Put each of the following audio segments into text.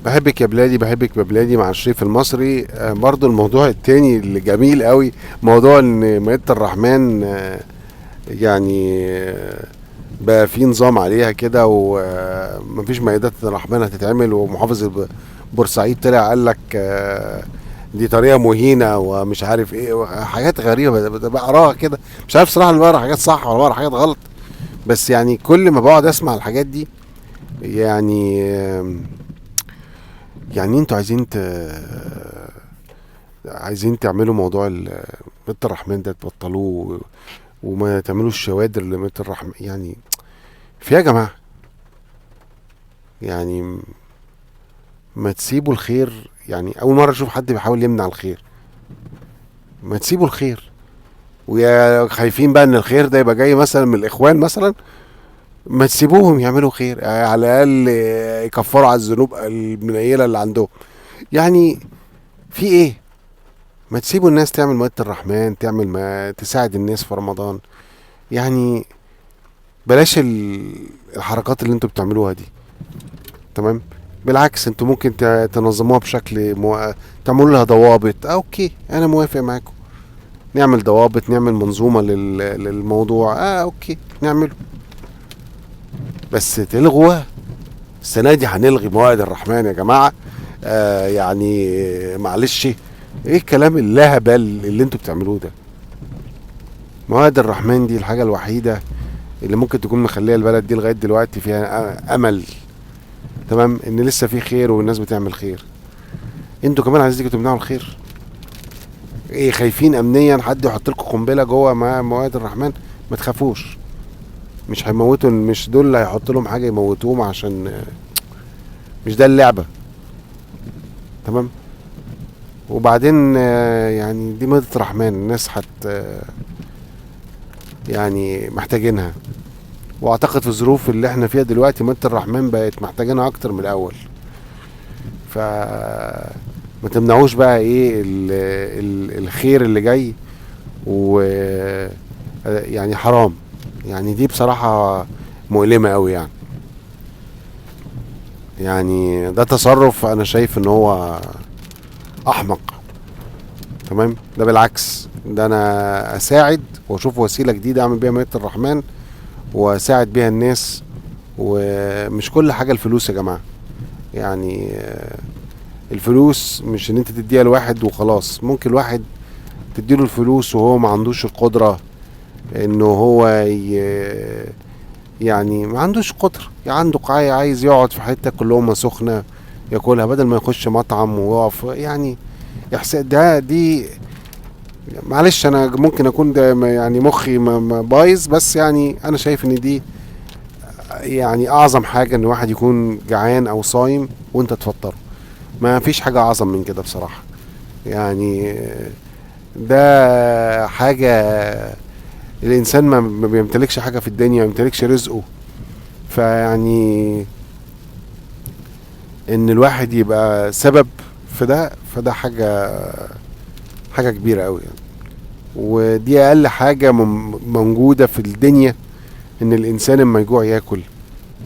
بحبك يا بلادي بحبك يا بلادي مع الشريف المصري. برضو الموضوع التاني اللي جميل قوي، موضوع ان مائدة الرحمن يعني بقى في نظام عليها كده، ومفيش مائدة الرحمن هتتعمل. ومحافظ بورسعيد طلع قال لك دي طريقة مهينة ومش عارف ايه، حاجات غريبة بقراها كده. مش عارف صراحة اللي بقرا حاجات صح ولا بقرا حاجات غلط. بس يعني كل ما بقعد اسمع الحاجات دي، يعني يعني انتوا عايزين تعملوا موضوع ميت الرحمن ده تبطلوه، وما تعملوش شوادر لميت الرحمن. يعني في يا جماعة، يعني ما تسيبوا الخير. يعني اول مرة اشوف حد بيحاول يمنع الخير. ما تسيبوا الخير، ويا خايفين بقى ان الخير ده يبقى جاي مثلا من الاخوان مثلا. ما تسيبوهم يعملوا خير، على الاقل يكفروا على الذنوب المنيلة اللي عندهم. يعني في ايه؟ ما تسيبوا الناس تعمل مائدة الرحمن، تعمل ما تساعد الناس في رمضان. يعني بلاش الحركات اللي انتوا بتعملوها دي. تمام. بالعكس انتوا ممكن تنظموها بشكل تعملوا لها ضوابط. اوكي، انا موافق معاكم. نعمل ضوابط، نعمل منظومة للموضوع. اوكي نعمله. بس تلغوها السنة دي؟ هنلغي موائد الرحمن يا جماعة؟ يعني معلش، ايه الكلام اللاهبل اللي انتوا بتعملوه ده؟ مواد الرحمن دي الحاجة الوحيدة اللي ممكن تكون مخلية البلد دي لغاية دلوقتي فيها أمل. تمام، إن لسه في خير والناس بتعمل خير. انتوا كمان عايزين تمنعوا الخير؟ ايه، خايفين أمنيا حد يحط لكم قنبلة جوه مواد الرحمن؟ ما تخافوش، مش هيموتوا، مش دول اللي هيحط لهم حاجة يموتوهم، عشان مش ده اللعبة. تمام. وبعدين يعني دي مادة الرحمن، الناس يعني محتاجينها. واعتقد في الظروف اللي احنا فيها دلوقتي مادة الرحمن بقت محتاجينها اكتر من الاول. ف ما تمنعوش بقى ايه الخير اللي جاي. و يعني حرام. يعني دي بصراحة مؤلمة قوي يعني. يعني ده تصرف انا شايف ان هو احمق. تمام. ده بالعكس، ده انا اساعد واشوف وسيلة جديدة اعمل بيها مائدة الرحمن واساعد بيها الناس. ومش كل حاجة الفلوس يا جماعة. يعني الفلوس مش ان انت تديها لواحد وخلاص. ممكن الواحد تديله الفلوس وهو ما عندوش القدرة انه هو يعني ما عندوش قدرة. يعني عنده عايز يقعد في حتة كل لقمة سخنة ياكلها بدل ما يخش مطعم ويقف. يعني دي معلش، انا ممكن اكون ده يعني مخي بايظ، بس يعني انا شايف ان دي يعني اعظم حاجة ان واحد يكون جعان او صايم وانت تفطره. ما فيش حاجة اعظم من كده بصراحة. يعني ده حاجة، الانسان ما بيمتلكش حاجة في الدنيا، ما بيمتلكش رزقه. فيعني ان الواحد يبقى سبب في ده، فده حاجة كبيرة قوي يعني. ودي اقل حاجة موجودة في الدنيا، ان الانسان اما يجوع ياكل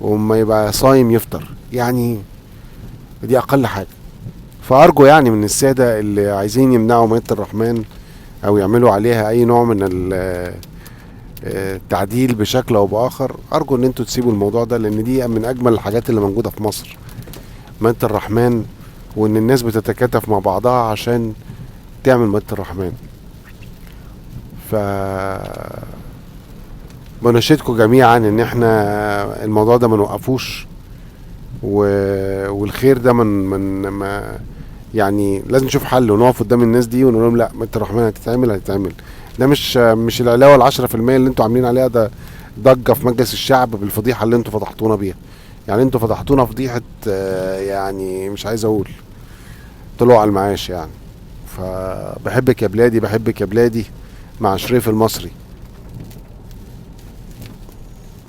وما يبقى صايم يفطر. يعني دي اقل حاجة. فارجو يعني من السادة اللي عايزين يمنعوا مائدة الرحمن او يعملوا عليها اي نوع من التعديل بشكل او باخر، ارجو ان انتوا تسيبوا الموضوع ده، لان دي من اجمل الحاجات اللي موجودة في مصر، مائدة الرحمن. وان الناس بتتكاتف مع بعضها عشان تعمل مائدة الرحمن. ف بناشدكم جميعا ان احنا الموضوع ده ما نوقفوش. والخير ده من ما يعني لازم نشوف حل ونقف قدام الناس دي ونقول لهم لا، مائدة الرحمن هتتعمل. ده مش العلاوه ال10% اللي انتوا عاملين عليها ده ضجه في مجلس الشعب بالفضيحه اللي انتوا فضحتونا بيها. يعني انتوا فضحتونا فضيحه، يعني مش عايز اقول طلعوا على المعاش يعني. فبحبك يا بلادي بحبك يا بلادي مع شريف المصري.